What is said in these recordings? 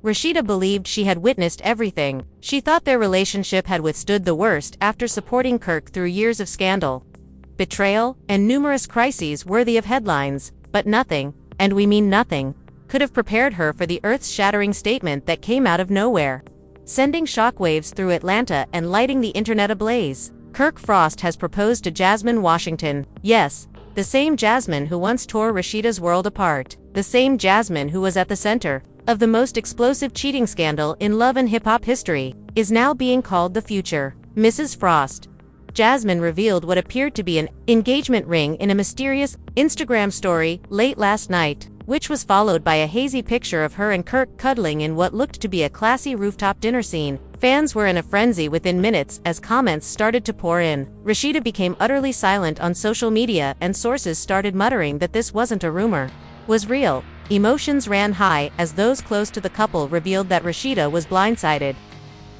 Rasheeda believed she had witnessed everything. She thought their relationship had withstood the worst after supporting Kirk through years of scandal, betrayal, and numerous crises worthy of headlines, but nothing, and we mean nothing, could have prepared her for the earth-shattering statement that came out of nowhere, sending shockwaves through Atlanta and lighting the internet ablaze. Kirk Frost has proposed to Jasmine Washington. Yes, the same Jasmine who once tore Rasheeda's world apart. The same Jasmine who was at the center of the most explosive cheating scandal in love and hip-hop history, is now being called the future Mrs. Frost. Jasmine revealed what appeared to be an engagement ring in a mysterious Instagram story late last night, which was followed by a hazy picture of her and Kirk cuddling in what looked to be a classy rooftop dinner scene. Fans were in a frenzy within minutes as comments started to pour in. Rasheeda became utterly silent on social media, and sources started muttering that this wasn't a rumor, was real. Emotions ran high as those close to the couple revealed that Rasheeda was blindsided,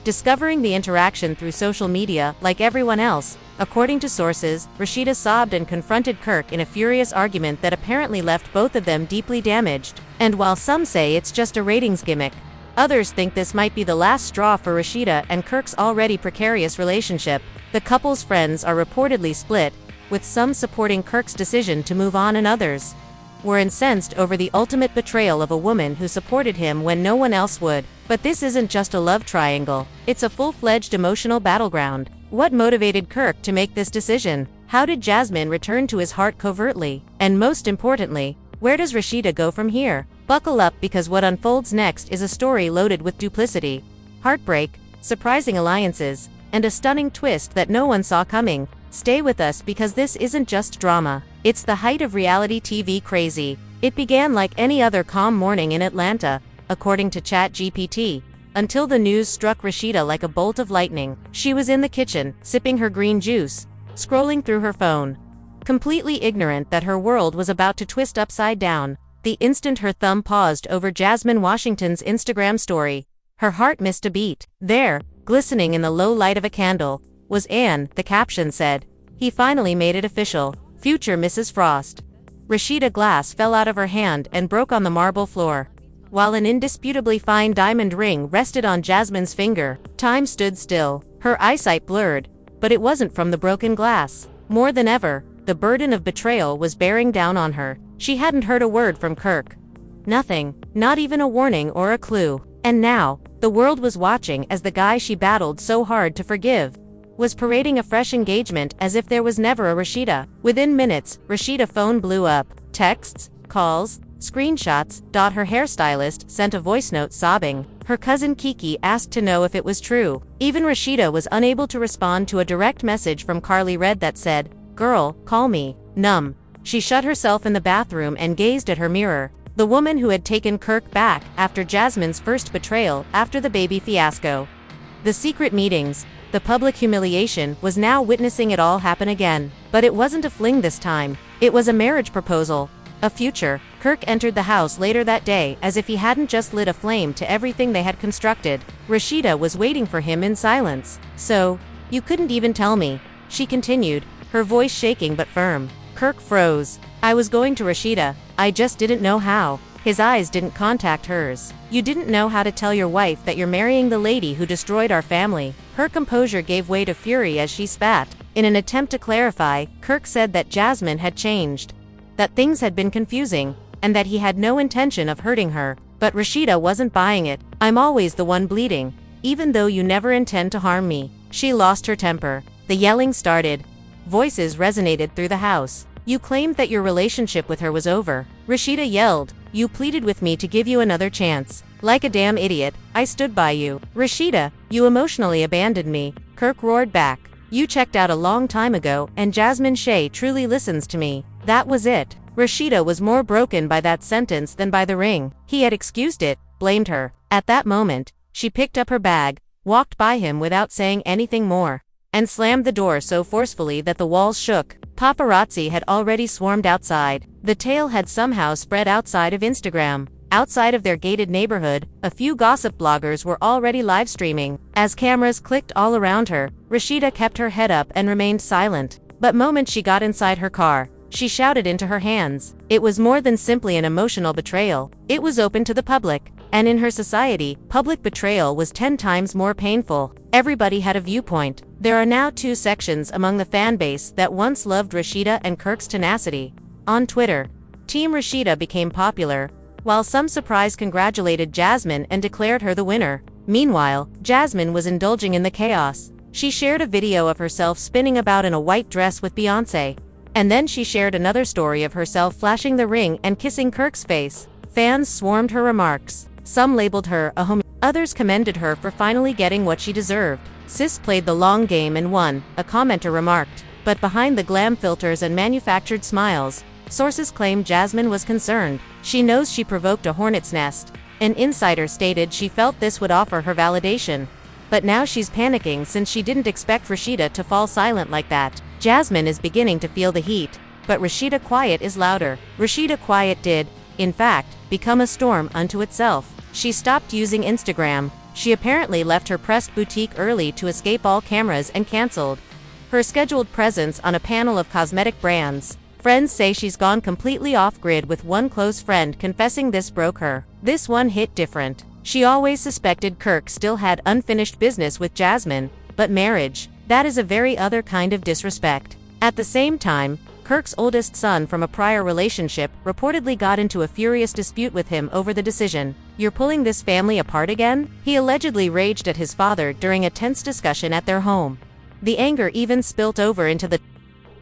discovering the interaction through social media like everyone else. According to sources, Rasheeda sobbed and confronted Kirk in a furious argument that apparently left both of them deeply damaged. And while some say it's just a ratings gimmick, others think this might be the last straw for Rasheeda and Kirk's already precarious relationship. The couple's friends are reportedly split, with some supporting Kirk's decision to move on and others were incensed over the ultimate betrayal of a woman who supported him when no one else would. But this isn't just a love triangle, it's a full-fledged emotional battleground. What motivated Kirk to make this decision? How did Jasmine return to his heart covertly? And most importantly, where does Rasheeda go from here? Buckle up, because what unfolds next is a story loaded with duplicity, heartbreak, surprising alliances, and a stunning twist that no one saw coming. Stay with us, because this isn't just drama. It's the height of reality TV crazy. It began like any other calm morning in Atlanta, according to ChatGPT, until the news struck Rasheeda like a bolt of lightning. She was in the kitchen, sipping her green juice, scrolling through her phone, completely ignorant that her world was about to twist upside down. The instant her thumb paused over Jasmine Washington's Instagram story, her heart missed a beat. There, glistening in the low light of a candle, was Anne. The caption said, "He finally made it official. Future Mrs. Frost." Rasheeda glass fell out of her hand and broke on the marble floor, while an indisputably fine diamond ring rested on Jasmine's finger. Time stood still, her eyesight blurred, but it wasn't from the broken glass. More than ever, the burden of betrayal was bearing down on her. She hadn't heard a word from Kirk. Nothing, not even a warning or a clue. And now, the world was watching as the guy she battled so hard to forgive was parading a fresh engagement as if there was never a Rasheeda. Within minutes, Rasheeda's phone blew up. Texts, calls, screenshots. Her hairstylist sent a voice note sobbing. Her cousin Kiki asked to know if it was true. Even Rasheeda was unable to respond to a direct message from Carly Red that said, "Girl, call me." Numb, she shut herself in the bathroom and gazed at her mirror. The woman who had taken Kirk back after Jasmine's first betrayal after the baby fiasco. The secret meetings, the public humiliation, was now witnessing it all happen again. But it wasn't a fling this time. It was a marriage proposal. A future. Kirk entered the house later that day as if he hadn't just lit a flame to everything they had constructed. Rasheeda was waiting for him in silence. "So, you couldn't even tell me," she continued, her voice shaking but firm. Kirk froze. "I was going to Rasheeda. I just didn't know how." His eyes didn't contact hers. "You didn't know how to tell your wife that you're marrying the lady who destroyed our family." Her composure gave way to fury as she spat. In an attempt to clarify, Kirk said that Jasmine had changed, that things had been confusing, and that he had no intention of hurting her. But Rasheeda wasn't buying it. "I'm always the one bleeding, even though you never intend to harm me." She lost her temper. The yelling started. Voices resonated through the house. "You claimed that your relationship with her was over." Rasheeda yelled. "You pleaded with me to give you another chance. Like a damn idiot, I stood by you." "Rasheeda, you emotionally abandoned me," Kirk roared back. "You checked out a long time ago, and Jasmine Shea truly listens to me." That was it. Rasheeda was more broken by that sentence than by the ring. He had excused it, blamed her. At that moment, she picked up her bag, walked by him without saying anything more, and slammed the door so forcefully that the walls shook. Paparazzi had already swarmed outside. The tale had somehow spread outside of Instagram. Outside of their gated neighborhood, a few gossip bloggers were already live streaming. As cameras clicked all around her, Rasheeda kept her head up and remained silent. But moment she got inside her car, she shouted into her hands. It was more than simply an emotional betrayal. It was open to the public. And in her society, public betrayal was 10 times more painful. Everybody had a viewpoint. There are now two sections among the fanbase that once loved Rasheeda and Kirk's tenacity. On Twitter, Team Rasheeda became popular, while some surprise congratulated Jasmine and declared her the winner. Meanwhile, Jasmine was indulging in the chaos. She shared a video of herself spinning about in a white dress with Beyoncé. And then she shared another story of herself flashing the ring and kissing Kirk's face. Fans swarmed her remarks. Some labeled her a homie. Others commended her for finally getting what she deserved. Sis played the long game and won, a commenter remarked. But behind the glam filters and manufactured smiles, sources claim Jasmine was concerned. She knows she provoked a hornet's nest. An insider stated she felt this would offer her validation. But now she's panicking since she didn't expect Rasheeda to fall silent like that. Jasmine is beginning to feel the heat, but Rasheeda quiet is louder. Rasheeda quiet did, in fact, become a storm unto itself. She stopped using Instagram. She apparently left her pressed boutique early to escape all cameras and canceled her scheduled presence on a panel of cosmetic brands. Friends say she's gone completely off-grid, with one close friend confessing this broke her. This one hit different. She always suspected Kirk still had unfinished business with Jasmine, but marriage, that is a very other kind of disrespect. At the same time, Kirk's oldest son from a prior relationship reportedly got into a furious dispute with him over the decision. "You're pulling this family apart again?" He allegedly raged at his father during a tense discussion at their home. The anger even spilt over into the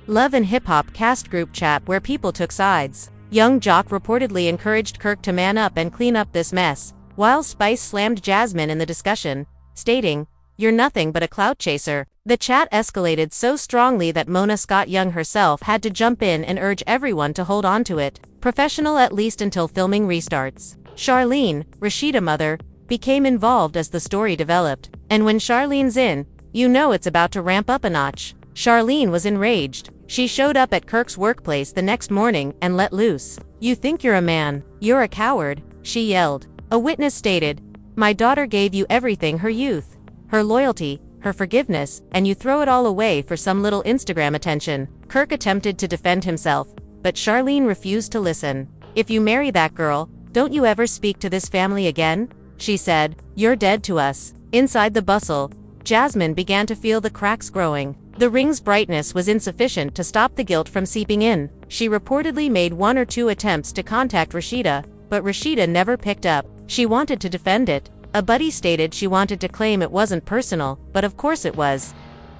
Love and Hip Hop cast group chat, where people took sides. Young Jock reportedly encouraged Kirk to man up and clean up this mess, while Spice slammed Jasmine in the discussion, stating, "You're nothing but a clout chaser." The chat escalated so strongly that Mona Scott Young herself had to jump in and urge everyone to hold on to it. Professional at least until filming restarts. Charlene, Rasheeda mother, became involved as the story developed. And when Charlene's in, you know it's about to ramp up a notch. Charlene was enraged. She showed up at Kirk's workplace the next morning and let loose. "You think you're a man? You're a coward," she yelled. A witness stated, "My daughter gave you everything: her youth, her loyalty, her forgiveness, and you throw it all away for some little Instagram attention." Kirk attempted to defend himself, but Charlene refused to listen. "If you marry that girl, don't you ever speak to this family again?" she said. "You're dead to us." Inside the bustle, Jasmine began to feel the cracks growing. The ring's brightness was insufficient to stop the guilt from seeping in. She reportedly made 1 or 2 attempts to contact Rasheeda, but Rasheeda never picked up. She wanted to defend it. A buddy stated she wanted to claim it wasn't personal, but of course it was.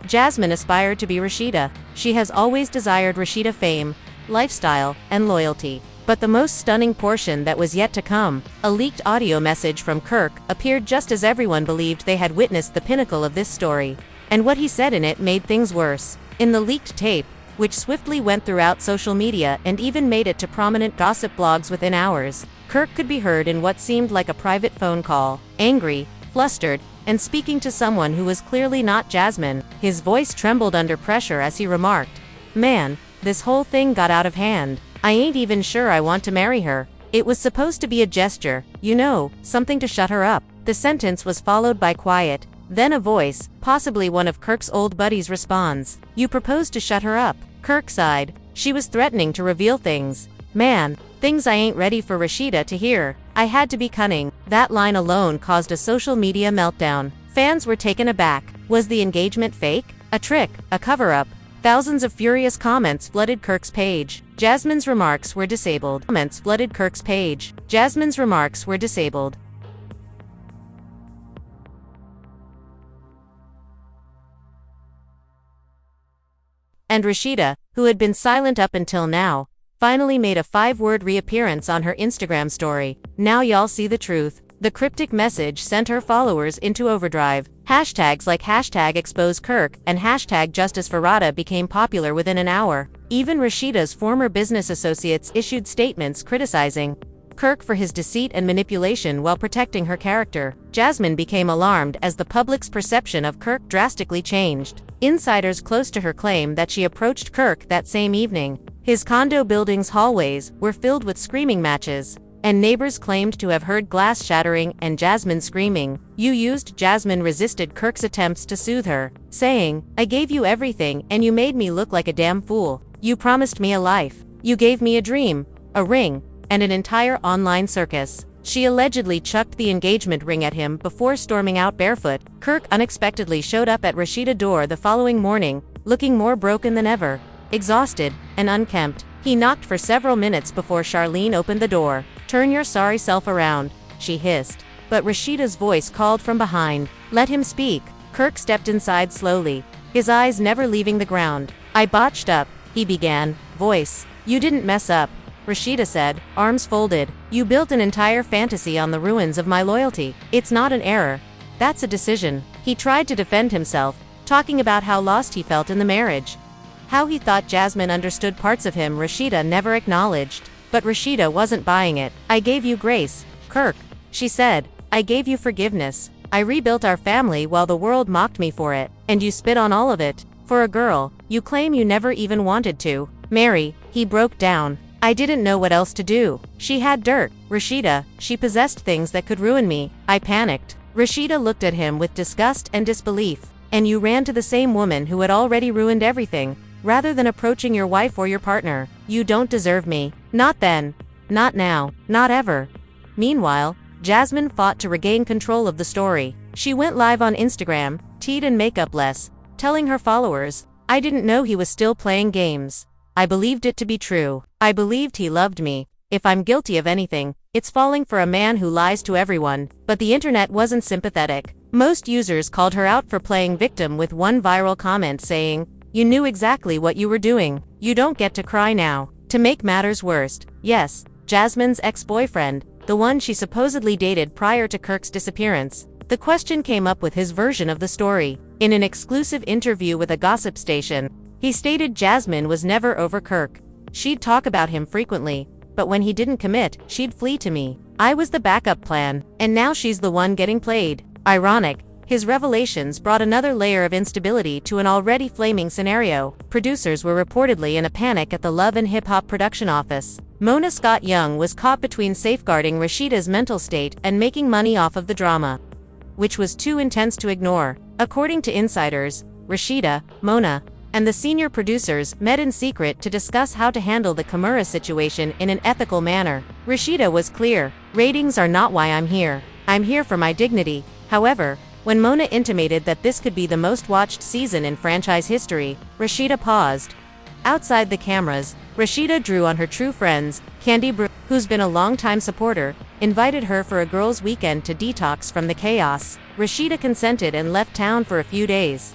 Jasmine aspired to be Rasheeda. She has always desired Rasheeda fame, lifestyle, and loyalty. But the most stunning portion that was yet to come, a leaked audio message from Kirk, appeared just as everyone believed they had witnessed the pinnacle of this story. And what he said in it made things worse. In the leaked tape, which swiftly went throughout social media and even made it to prominent gossip blogs within hours, Kirk could be heard in what seemed like a private phone call, angry, flustered, and speaking to someone who was clearly not Jasmine. His voice trembled under pressure as he remarked, "Man, this whole thing got out of hand. I ain't even sure I want to marry her. It was supposed to be a gesture, you know, something to shut her up." The sentence was followed by quiet. Then a voice, possibly one of Kirk's old buddies, responds, "You proposed to shut her up." Kirk sighed. She was threatening to reveal things. "Man, things I ain't ready for Rasheeda to hear. I had to be cunning." That line alone caused a social media meltdown. Fans were taken aback. Was the engagement fake? A trick? A cover-up? Thousands of furious comments flooded Kirk's page. Jasmine's remarks were disabled. Comments flooded Kirk's page. Jasmine's remarks were disabled. And Rasheeda, who had been silent up until now, finally made a 5-word reappearance on her Instagram story. "Now y'all see the truth." The cryptic message sent her followers into overdrive. Hashtags like #ExposeKirk and #JusticeForRada became popular within an hour. Even Rasheeda's former business associates issued statements criticizing Kirk for his deceit and manipulation while protecting her character. Jasmine became alarmed as the public's perception of Kirk drastically changed. Insiders close to her claim that she approached Kirk that same evening. His condo building's hallways were filled with screaming matches, and neighbors claimed to have heard glass shattering and Jasmine screaming. Jasmine resisted Kirk's attempts to soothe her, saying, "I gave you everything and you made me look like a damn fool. You promised me a life. You gave me a dream, a ring, and an entire online circus. She allegedly chucked the engagement ring at him before storming out barefoot. Kirk unexpectedly showed up at Rasheeda's door the following morning, looking more broken than ever. Exhausted and unkempt, he knocked for several minutes before Charlene opened the door. "Turn your sorry self around," she hissed. But Rasheeda's voice called from behind. "Let him speak." Kirk stepped inside slowly, his eyes never leaving the ground. "I botched up," he began, voice. "You didn't mess up," Rasheeda said, arms folded. "You built an entire fantasy on the ruins of my loyalty. It's not an error. That's a decision." He tried to defend himself, talking about how lost he felt in the marriage. How he thought Jasmine understood parts of him Rasheeda never acknowledged. But Rasheeda wasn't buying it. "I gave you grace, Kirk," she said. "I gave you forgiveness. I rebuilt our family while the world mocked me for it, and you spit on all of it. For a girl, you claim you never even wanted to marry." He broke down. "I didn't know what else to do. She had dirt, Rasheeda. She possessed things that could ruin me. I panicked." Rasheeda looked at him with disgust and disbelief. "And you ran to the same woman who had already ruined everything, rather than approaching your wife or your partner. You don't deserve me. Not then. Not now. Not ever." Meanwhile, Jasmine fought to regain control of the story. She went live on Instagram, teed and makeup less, telling her followers, "I didn't know he was still playing games. I believed it to be true. I believed he loved me. If I'm guilty of anything, it's falling for a man who lies to everyone." But the internet wasn't sympathetic. Most users called her out for playing victim, with one viral comment saying, "You knew exactly what you were doing. You don't get to cry now." To make matters worse, yes, Jasmine's ex-boyfriend, the one she supposedly dated prior to Kirk's disappearance, the question came up with his version of the story. In an exclusive interview with a gossip station, he stated Jasmine was never over Kirk. "She'd talk about him frequently, but when he didn't commit, she'd flee to me. I was the backup plan, and now she's the one getting played." Ironic, his revelations brought another layer of instability to an already flaming scenario. Producers were reportedly in a panic at the Love and Hip Hop production office. Mona Scott Young was caught between safeguarding Rasheeda's mental state and making money off of the drama, which was too intense to ignore. According to insiders, Rasheeda, Mona, and the senior producers met in secret to discuss how to handle the Kimura situation in an ethical manner. Rasheeda was clear, "Ratings are not why I'm here. I'm here for my dignity." However, when Mona intimated that this could be the most watched season in franchise history, Rasheeda paused. Outside the cameras, Rasheeda drew on her true friends. Candy Brew, who's been a longtime supporter, invited her for a girls' weekend to detox from the chaos. Rasheeda consented and left town for a few days,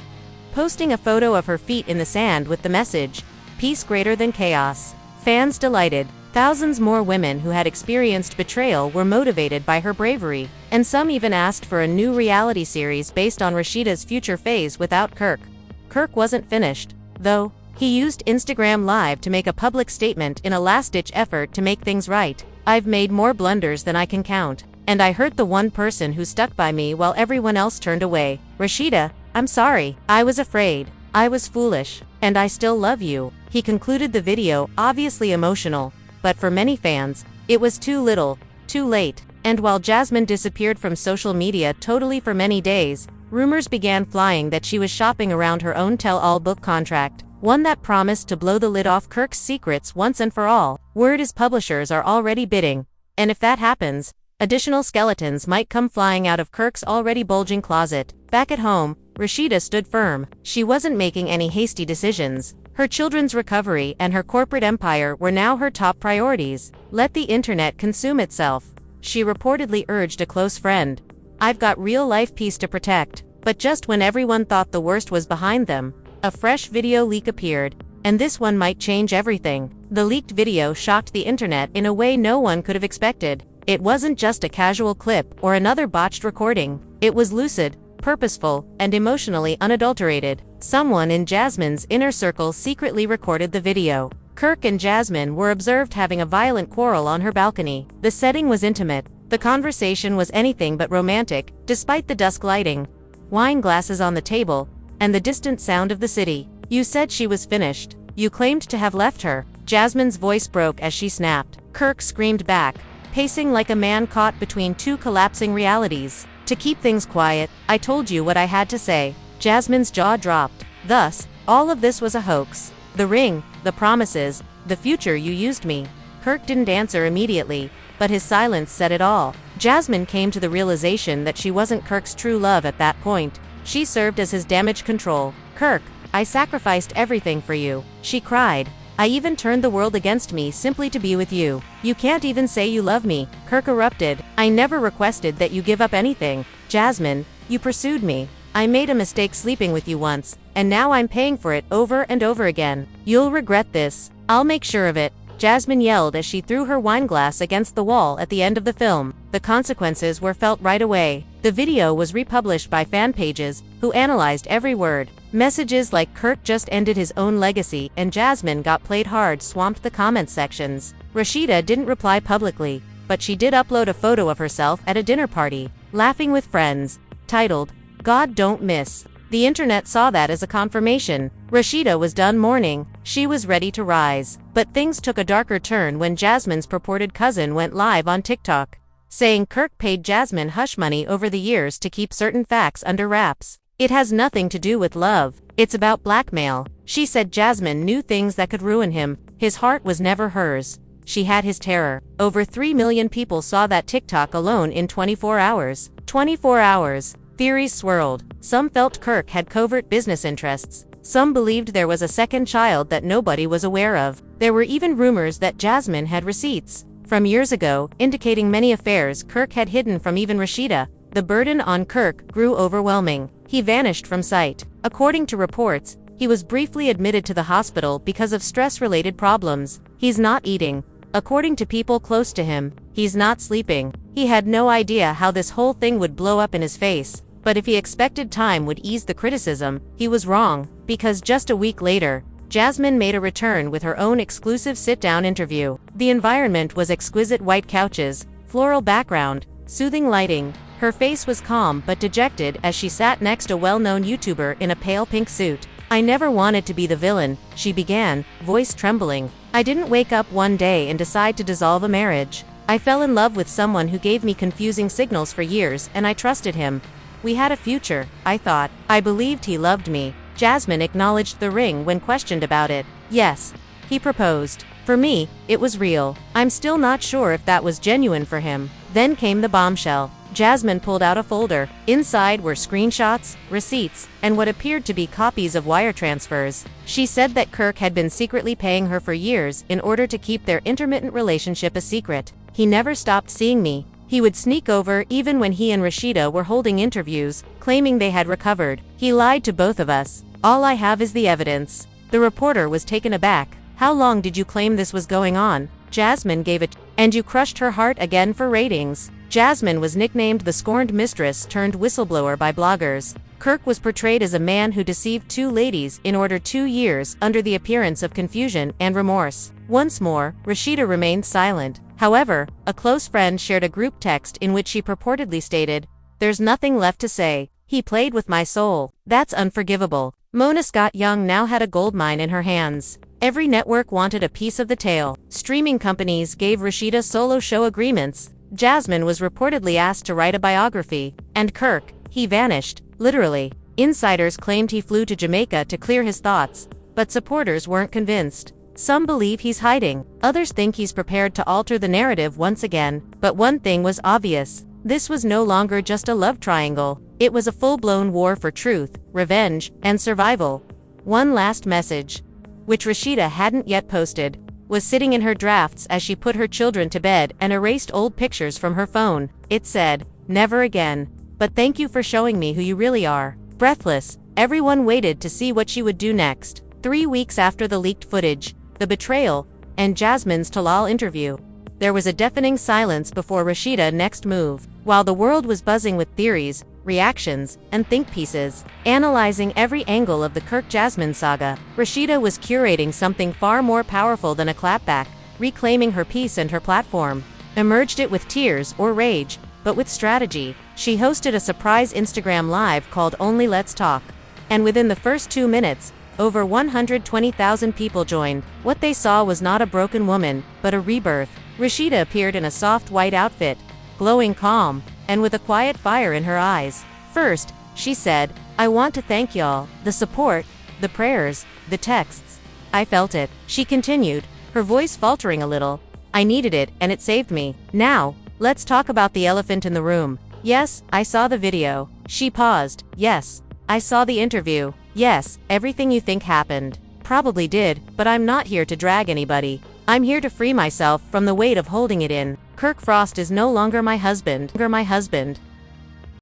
posting a photo of her feet in the sand with the message, "Peace greater than chaos." Fans delighted. Thousands more women who had experienced betrayal were motivated by her bravery, and some even asked for a new reality series based on Rasheeda's future phase without Kirk. Kirk wasn't finished, though. He used Instagram Live to make a public statement in a last-ditch effort to make things right. "I've made more blunders than I can count, and I hurt the one person who stuck by me while everyone else turned away. Rasheeda, I'm sorry. I was afraid. I was foolish. And I still love you." He concluded the video, obviously emotional, but for many fans, it was too little, too late. And while Jasmine disappeared from social media totally for many days, rumors began flying that she was shopping around her own tell-all book contract, one that promised to blow the lid off Kirk's secrets once and for all. Word is publishers are already bidding, and if that happens, additional skeletons might come flying out of Kirk's already bulging closet. Back at home, Rasheeda stood firm. She wasn't making any hasty decisions. Her children's recovery and her corporate empire were now her top priorities. "Let the internet consume itself," she reportedly urged a close friend. "I've got real-life peace to protect." But just when everyone thought the worst was behind them, a fresh video leak appeared, and this one might change everything. The leaked video shocked the internet in a way no one could have expected. It wasn't just a casual clip or another botched recording. It was lucid, purposeful, and emotionally unadulterated. Someone in Jasmine's inner circle secretly recorded the video. Kirk and Jasmine were observed having a violent quarrel on her balcony. The setting was intimate. The conversation was anything but romantic, despite the dusk lighting, wine glasses on the table, and the distant sound of the city. "You said she was finished. You claimed to have left her." Jasmine's voice broke as she snapped. Kirk screamed back, pacing like a man caught between two collapsing realities. "To keep things quiet, I told you what I had to say." Jasmine's jaw dropped. "Thus, all of this was a hoax. The ring, the promises, the future, you used me." Kirk didn't answer immediately. but his silence said it all. Jasmine came to the realization that she wasn't Kirk's true love at that point. She served as his damage control. "Kirk, I sacrificed everything for you," she cried. "I even turned the world against me simply to be with you. You can't even say you love me," Kirk erupted. "I never requested that you give up anything. Jasmine, you pursued me. I made a mistake sleeping with you once, and now I'm paying for it over and over again. You'll regret this. I'll make sure of it," Jasmine yelled as she threw her wineglass against the wall at the end of the film. The consequences were felt right away. The video was republished by fan pages, who analyzed every word. Messages like "Kirk just ended his own legacy" and "Jasmine got played hard" swamped the comment sections. Rasheeda didn't reply publicly, but she did upload a photo of herself at a dinner party, laughing with friends, titled, "God Don't Miss." The internet saw that as a confirmation. Rasheeda was done mourning. She was ready to rise. But things took a darker turn when Jasmine's purported cousin went live on TikTok, saying Kirk paid Jasmine hush money over the years to keep certain facts under wraps. "It has nothing to do with love. It's about blackmail." She said Jasmine knew things that could ruin him. His heart was never hers. She had his terror. Over 3 million people saw that TikTok alone in 24 hours. 24 hours. Theories swirled. Some felt Kirk had covert business interests. Some believed there was a second child that nobody was aware of. There were even rumors that Jasmine had receipts from years ago, indicating many affairs Kirk had hidden from even Rasheeda. The burden on Kirk grew overwhelming. He vanished from sight. According to reports, he was briefly admitted to the hospital because of stress-related problems. He's not eating. According to people close to him, he's not sleeping. He had no idea how this whole thing would blow up in his face. But if he expected time would ease the criticism, he was wrong, because just a week later, Jasmine made a return with her own exclusive sit-down interview. The environment was exquisite: white couches, floral background, soothing lighting. Her face was calm but dejected as she sat next to a well-known YouTuber in a pale pink suit. "I never wanted to be the villain," she began, voice trembling. "I didn't wake up one day and decide to dissolve a marriage. I fell in love with someone who gave me confusing signals for years, and I trusted him. We had a future, I thought. I believed he loved me." Jasmine acknowledged the ring when questioned about it. "Yes, he proposed. For me, it was real. I'm still not sure if that was genuine for him." Then came the bombshell. Jasmine pulled out a folder. Inside were screenshots, receipts, and what appeared to be copies of wire transfers. She said that Kirk had been secretly paying her for years in order to keep their intermittent relationship a secret. "He never stopped seeing me. He would sneak over even when he and Rasheeda were holding interviews, claiming they had recovered. He lied to both of us. All I have is the evidence." The reporter was taken aback. "How long did you claim this was going on?" Jasmine gave it. "And you crushed her heart again for ratings." Jasmine was nicknamed the scorned mistress turned whistleblower by bloggers. Kirk was portrayed as a man who deceived 2 ladies in order 2 years under the appearance of confusion and remorse. Once more, Rasheeda remained silent. However, a close friend shared a group text in which she purportedly stated, "There's nothing left to say. He played with my soul. That's unforgivable." Mona Scott Young now had a goldmine in her hands. Every network wanted a piece of the tale. Streaming companies gave Rasheeda solo show agreements. Jasmine was reportedly asked to write a biography. And Kirk, he vanished, literally. Insiders claimed he flew to Jamaica to clear his thoughts, but supporters weren't convinced. Some believe he's hiding. Others think he's prepared to alter the narrative once again. But one thing was obvious. This was no longer just a love triangle. It was a full-blown war for truth, revenge, and survival. One last message, which Rasheeda hadn't yet posted, was sitting in her drafts as she put her children to bed and erased old pictures from her phone. It said, "Never again. But thank you for showing me who you really are." Breathless, everyone waited to see what she would do next. 3 weeks after the leaked footage, the betrayal, and Jasmine's Talal interview, there was a deafening silence before Rasheeda's next move. While the world was buzzing with theories, reactions, and think pieces, analyzing every angle of the Kirk-Jasmine saga, Rasheeda was curating something far more powerful than a clapback, reclaiming her peace and her platform. Emerged it with tears or rage, but with strategy. She hosted a surprise Instagram live called Only Let's Talk. And within the first 2 minutes, over 120,000 people joined. What they saw was not a broken woman, but a rebirth. Rasheeda appeared in a soft white outfit, glowing calm, and with a quiet fire in her eyes. First, she said, "I want to thank y'all, the support, the prayers, the texts. I felt it." She continued, her voice faltering a little. I needed it, and it saved me. Now, let's talk about the elephant in the room. Yes, I saw the video. She paused. Yes. I saw the interview. Yes, everything you think happened. Probably did, but I'm not here to drag anybody. I'm here to free myself from the weight of holding it in. Kirk Frost is no longer my husband.